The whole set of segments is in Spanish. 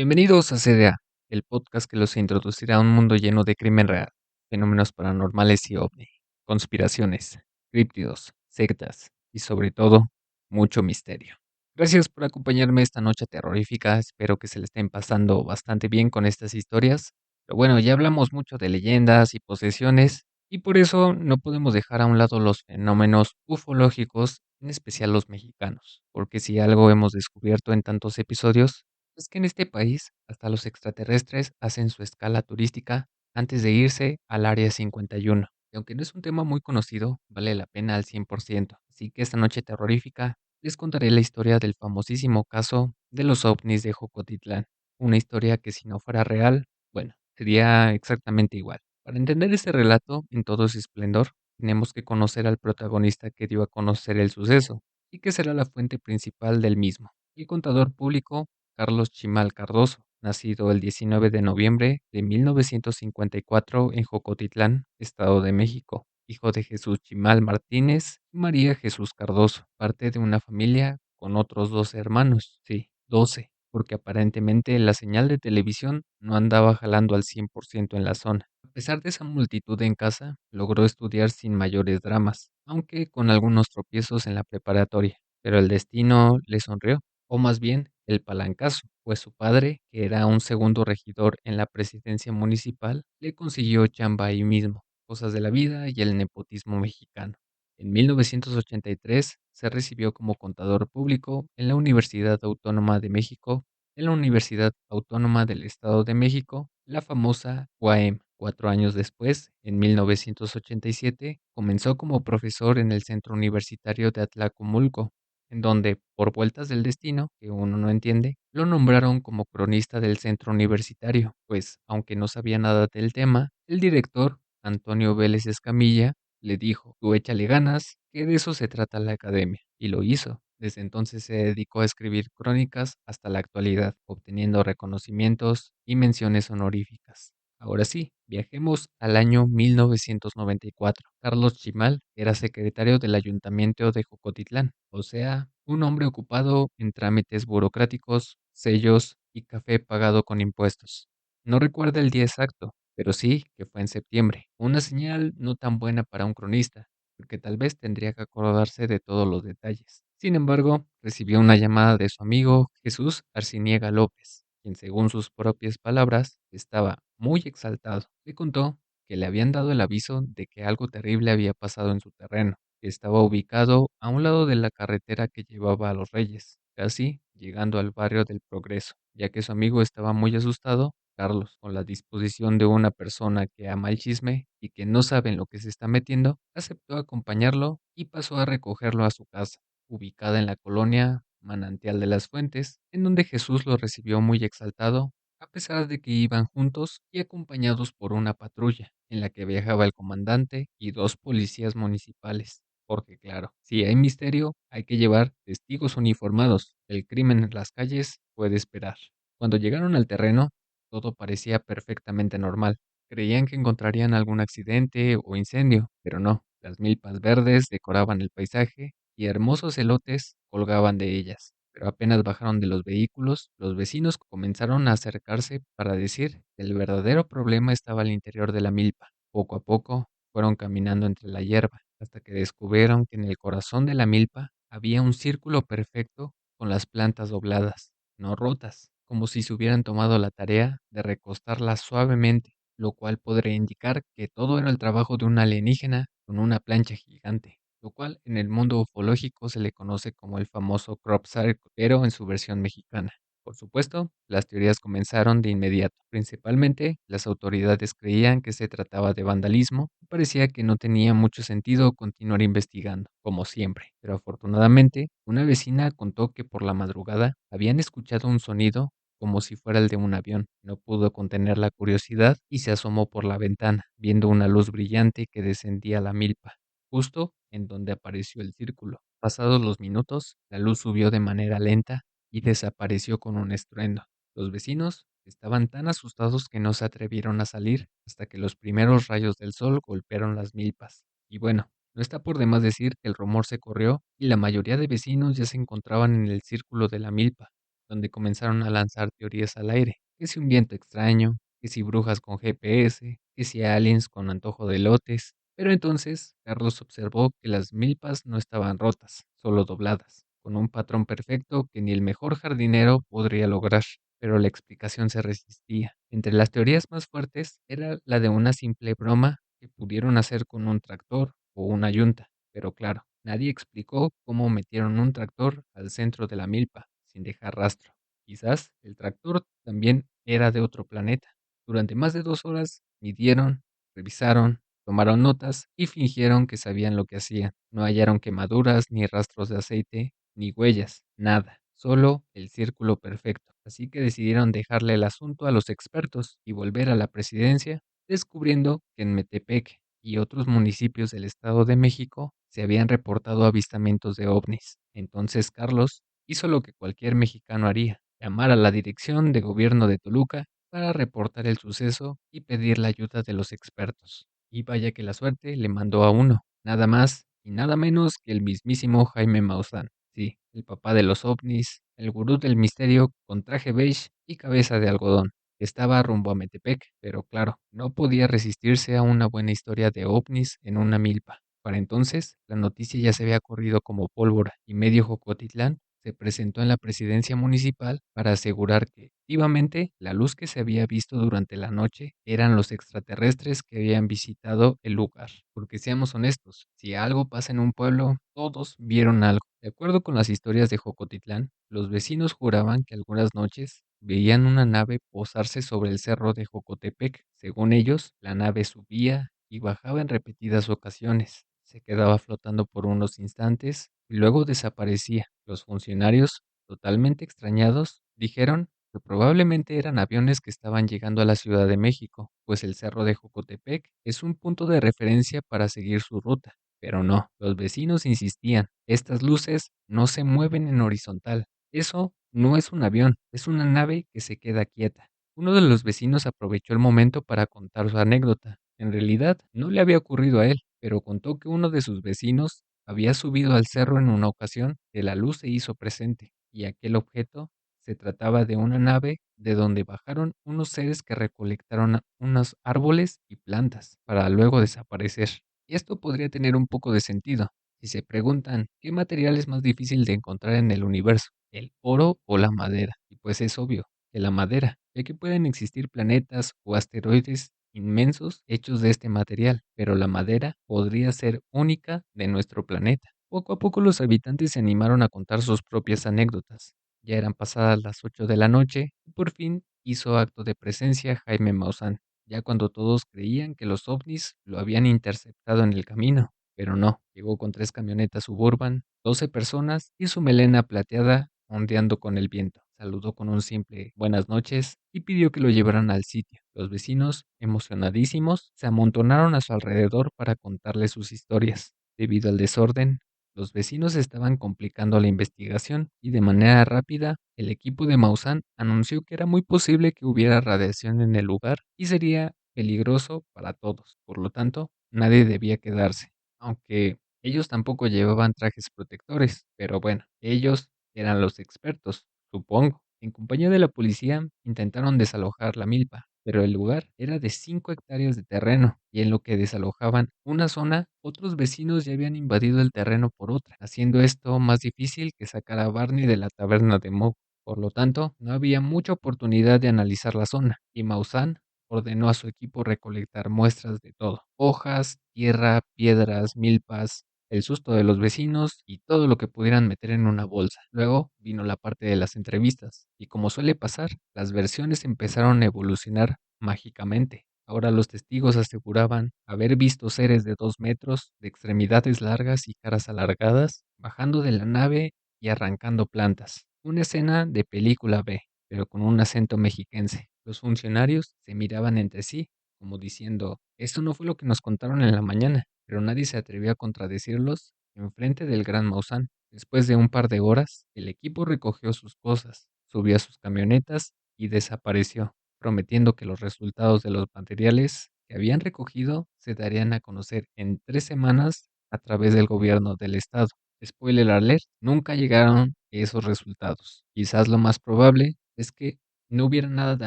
Bienvenidos a CDA, el podcast que los introducirá a un mundo lleno de crimen real, fenómenos paranormales y ovni, conspiraciones, críptidos, sectas y sobre todo, mucho misterio. Gracias por acompañarme esta noche terrorífica, espero que se le estén pasando bastante bien con estas historias. Pero bueno, ya hablamos mucho de leyendas y posesiones, y por eso no podemos dejar a un lado los fenómenos ufológicos, en especial los mexicanos, porque si algo hemos descubierto en tantos episodios, es que en este país hasta los extraterrestres hacen su escala turística antes de irse al Área 51. Y aunque no es un tema muy conocido, vale la pena al 100%. Así que esta noche terrorífica les contaré la historia del famosísimo caso de los ovnis de Jocotitlán. Una historia que si no fuera real, bueno, sería exactamente igual. Para entender este relato en todo su esplendor, tenemos que conocer al protagonista que dio a conocer el suceso y que será la fuente principal del mismo. El contador público Carlos Chimal Cardoso, nacido el 19 de noviembre de 1954 en Jocotitlán, Estado de México, hijo de Jesús Chimal Martínez y María Jesús Cardoso, parte de una familia con otros 12 hermanos, sí, 12, porque aparentemente la señal de televisión no andaba jalando al 100% en la zona. A pesar de esa multitud en casa, logró estudiar sin mayores dramas, aunque con algunos tropiezos en la preparatoria, pero el destino le sonrió, o más bien el palancazo, pues su padre, que era un segundo regidor en la presidencia municipal, le consiguió chamba ahí mismo, cosas de la vida y el nepotismo mexicano. En 1983 se recibió como contador público en la Universidad Autónoma de México, en la Universidad Autónoma del Estado de México, la famosa UAM. 4 años después, en 1987, comenzó como profesor en el Centro Universitario de Atlacomulco, en donde, por vueltas del destino, que uno no entiende, lo nombraron como cronista del centro universitario, pues, aunque no sabía nada del tema, el director, Antonio Vélez Escamilla, le dijo, tú échale ganas, que de eso se trata la academia, y lo hizo. Desde entonces se dedicó a escribir crónicas hasta la actualidad, obteniendo reconocimientos y menciones honoríficas. Ahora sí, viajemos al año 1994. Carlos Chimal era secretario del Ayuntamiento de Jocotitlán, o sea, un hombre ocupado en trámites burocráticos, sellos y café pagado con impuestos. No recuerda el día exacto, pero sí que fue en septiembre. Una señal no tan buena para un cronista, porque tal vez tendría que acordarse de todos los detalles. Sin embargo, recibió una llamada de su amigo Jesús Arciniega López, quien según sus propias palabras estaba muy exaltado. Le contó que le habían dado el aviso de que algo terrible había pasado en su terreno, que estaba ubicado a un lado de la carretera que llevaba a Los Reyes, casi llegando al barrio del Progreso. Ya que su amigo estaba muy asustado, Carlos, con la disposición de una persona que ama el chisme y que no sabe en lo que se está metiendo, aceptó acompañarlo y pasó a recogerlo a su casa, ubicada en la colonia Manantial de las Fuentes, en donde Jesús lo recibió muy exaltado, a pesar de que iban juntos y acompañados por una patrulla, en la que viajaba el comandante y dos policías municipales. Porque claro, si hay misterio, hay que llevar testigos uniformados. El crimen en las calles puede esperar. Cuando llegaron al terreno, todo parecía perfectamente normal. Creían que encontrarían algún accidente o incendio, pero no. Las milpas verdes decoraban el paisaje y hermosos elotes colgaban de ellas. Pero apenas bajaron de los vehículos, los vecinos comenzaron a acercarse para decir que el verdadero problema estaba al interior de la milpa. Poco a poco fueron caminando entre la hierba, hasta que descubrieron que en el corazón de la milpa había un círculo perfecto con las plantas dobladas, no rotas, como si se hubieran tomado la tarea de recostarlas suavemente, lo cual podría indicar que todo era el trabajo de un alienígena con una plancha gigante, lo cual en el mundo ufológico se le conoce como el famoso crop circle, pero en su versión mexicana. Por supuesto, las teorías comenzaron de inmediato. Principalmente, las autoridades creían que se trataba de vandalismo y parecía que no tenía mucho sentido continuar investigando, como siempre. Pero afortunadamente, una vecina contó que por la madrugada habían escuchado un sonido como si fuera el de un avión. No pudo contener la curiosidad y se asomó por la ventana, viendo una luz brillante que descendía a la milpa, justo en donde apareció el círculo. Pasados los minutos, la luz subió de manera lenta y desapareció con un estruendo. Los vecinos estaban tan asustados que no se atrevieron a salir hasta que los primeros rayos del sol golpearon las milpas. Y bueno, no está por demás decir que el rumor se corrió y la mayoría de vecinos ya se encontraban en el círculo de la milpa, donde comenzaron a lanzar teorías al aire, que si un viento extraño, que si brujas con GPS, que si aliens con antojo de lotes. Pero entonces Carlos observó que las milpas no estaban rotas, solo dobladas, con un patrón perfecto que ni el mejor jardinero podría lograr. Pero la explicación se resistía. Entre las teorías más fuertes era la de una simple broma que pudieron hacer con un tractor o una yunta. Pero claro, nadie explicó cómo metieron un tractor al centro de la milpa, sin dejar rastro. Quizás el tractor también era de otro planeta. Durante más de 2 horas midieron, revisaron, tomaron notas y fingieron que sabían lo que hacían. No hallaron quemaduras, ni rastros de aceite, ni huellas, nada. Solo el círculo perfecto. Así que decidieron dejarle el asunto a los expertos y volver a la presidencia, descubriendo que en Metepec y otros municipios del Estado de México se habían reportado avistamientos de ovnis. Entonces Carlos hizo lo que cualquier mexicano haría, llamar a la Dirección de Gobierno de Toluca para reportar el suceso y pedir la ayuda de los expertos. Y vaya que la suerte le mandó a uno, nada más y nada menos que el mismísimo Jaime Maussan. Sí, el papá de los ovnis, el gurú del misterio con traje beige y cabeza de algodón. Estaba rumbo a Metepec, pero claro, no podía resistirse a una buena historia de ovnis en una milpa. Para entonces, la noticia ya se había corrido como pólvora y medio Jocotitlán se presentó en la presidencia municipal para asegurar que, efectivamente, la luz que se había visto durante la noche eran los extraterrestres que habían visitado el lugar. Porque seamos honestos, si algo pasa en un pueblo, todos vieron algo. De acuerdo con las historias de Jocotitlán, los vecinos juraban que algunas noches veían una nave posarse sobre el cerro de Jocotepec. Según ellos, la nave subía y bajaba en repetidas ocasiones. Se quedaba flotando por unos instantes y luego desaparecía. Los funcionarios, totalmente extrañados, dijeron que probablemente eran aviones que estaban llegando a la Ciudad de México, pues el cerro de Jocotepec es un punto de referencia para seguir su ruta. Pero no, los vecinos insistían, estas luces no se mueven en horizontal. Eso no es un avión, es una nave que se queda quieta. Uno de los vecinos aprovechó el momento para contar su anécdota. En realidad, no le había ocurrido a él, pero contó que uno de sus vecinos había subido al cerro en una ocasión que la luz se hizo presente, y aquel objeto se trataba de una nave de donde bajaron unos seres que recolectaron unos árboles y plantas para luego desaparecer. Y esto podría tener un poco de sentido si se preguntan qué material es más difícil de encontrar en el universo, el oro o la madera. Y pues es obvio que la madera, ya que pueden existir planetas o asteroides inmensos hechos de este material, pero la madera podría ser única de nuestro planeta. Poco a poco los habitantes se animaron a contar sus propias anécdotas. Ya eran pasadas las 8 de la noche y por fin hizo acto de presencia Jaime Maussan, ya cuando todos creían que los ovnis lo habían interceptado en el camino. Pero no, llegó con 3 camionetas Suburban, 12 personas y su melena plateada ondeando con el viento. Saludó con un simple buenas noches y pidió que lo llevaran al sitio. Los vecinos, emocionadísimos, se amontonaron a su alrededor para contarle sus historias. Debido al desorden, los vecinos estaban complicando la investigación y de manera rápida el equipo de Maussan anunció que era muy posible que hubiera radiación en el lugar y sería peligroso para todos. Por lo tanto, nadie debía quedarse, aunque ellos tampoco llevaban trajes protectores, pero bueno, ellos eran los expertos, supongo. En compañía de la policía intentaron desalojar la milpa, pero el lugar era de 5 hectáreas de terreno y en lo que desalojaban una zona, otros vecinos ya habían invadido el terreno por otra, haciendo esto más difícil que sacar a Barney de la taberna de Moe. Por lo tanto, no había mucha oportunidad de analizar la zona, y Maussan ordenó a su equipo recolectar muestras de todo: hojas, tierra, piedras, milpas, el susto de los vecinos y todo lo que pudieran meter en una bolsa. Luego vino la parte de las entrevistas, y como suele pasar, las versiones empezaron a evolucionar mágicamente. Ahora los testigos aseguraban haber visto seres de 2 metros, de extremidades largas y caras alargadas, bajando de la nave y arrancando plantas. Una escena de película B, pero con un acento mexiquense. Los funcionarios se miraban entre sí, como diciendo, esto no fue lo que nos contaron en la mañana, pero nadie se atrevió a contradecirlos enfrente del gran Maussan. Después de un par de horas, el equipo recogió sus cosas, subió a sus camionetas y desapareció, prometiendo que los resultados de los materiales que habían recogido se darían a conocer en 3 semanas a través del gobierno del estado. Spoiler alert, nunca llegaron esos resultados. Quizás lo más probable es que no hubiera nada de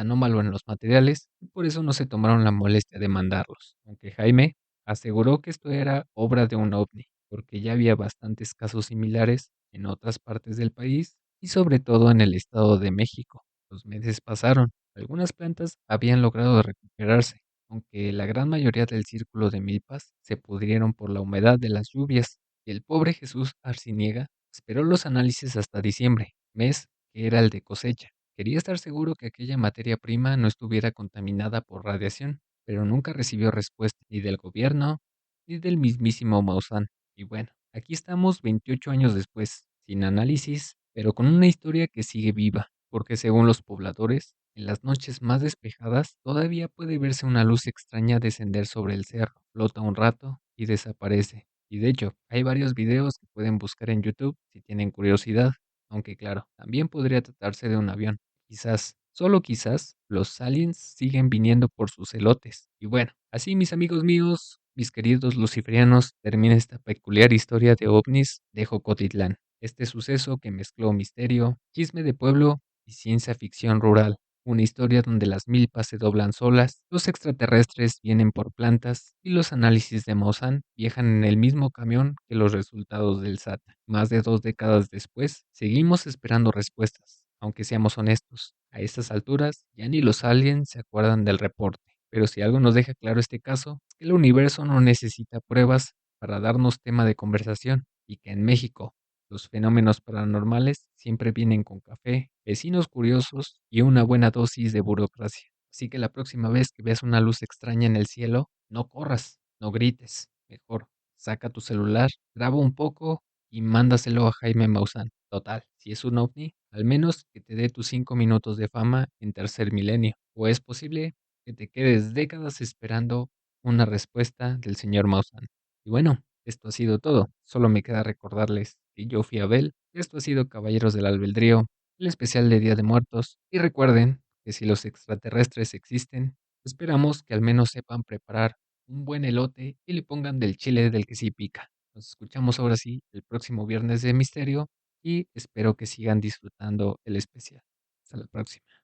anómalo en los materiales y por eso no se tomaron la molestia de mandarlos, aunque Jaime aseguró que esto era obra de un ovni, porque ya había bastantes casos similares en otras partes del país y sobre todo en el Estado de México. Los meses pasaron, algunas plantas habían logrado recuperarse, aunque la gran mayoría del círculo de milpas se pudrieron por la humedad de las lluvias, y el pobre Jesús Arciniega esperó los análisis hasta diciembre, mes que era el de cosecha. Quería estar seguro que aquella materia prima no estuviera contaminada por radiación, pero nunca recibió respuesta ni del gobierno ni del mismísimo Maussan. Y bueno, aquí estamos 28 años después, sin análisis, pero con una historia que sigue viva, porque según los pobladores, en las noches más despejadas todavía puede verse una luz extraña descender sobre el cerro, flota un rato y desaparece. Y de hecho, hay varios videos que pueden buscar en YouTube si tienen curiosidad, aunque claro, también podría tratarse de un avión. Quizás, solo quizás, los aliens siguen viniendo por sus elotes. Y bueno, así mis amigos míos, mis queridos luciferianos, termina esta peculiar historia de ovnis de Jocotitlán. Este suceso que mezcló misterio, chisme de pueblo y ciencia ficción rural. Una historia donde las milpas se doblan solas, los extraterrestres vienen por plantas y los análisis de Mozan viajan en el mismo camión que los resultados del SAT. Más de 2 décadas después, seguimos esperando respuestas. Aunque seamos honestos, a estas alturas ya ni los aliens se acuerdan del reporte. Pero si algo nos deja claro este caso, es que el universo no necesita pruebas para darnos tema de conversación y que en México los fenómenos paranormales siempre vienen con café, vecinos curiosos y una buena dosis de burocracia. Así que la próxima vez que veas una luz extraña en el cielo, no corras, no grites. Mejor, saca tu celular, graba un poco y mándaselo a Jaime Maussan. Total, si es un ovni, al menos que te dé tus 5 minutos de fama en tercer milenio. O es posible que te quedes décadas esperando una respuesta del señor Maussan. Y bueno, esto ha sido todo. Solo me queda recordarles que yo fui Abel. Esto ha sido Caballeros del Albedrío, el especial de Día de Muertos. Y recuerden que si los extraterrestres existen, esperamos que al menos sepan preparar un buen elote y le pongan del chile del que sí pica. Nos escuchamos ahora sí el próximo viernes de misterio y espero que sigan disfrutando el especial. Hasta la próxima.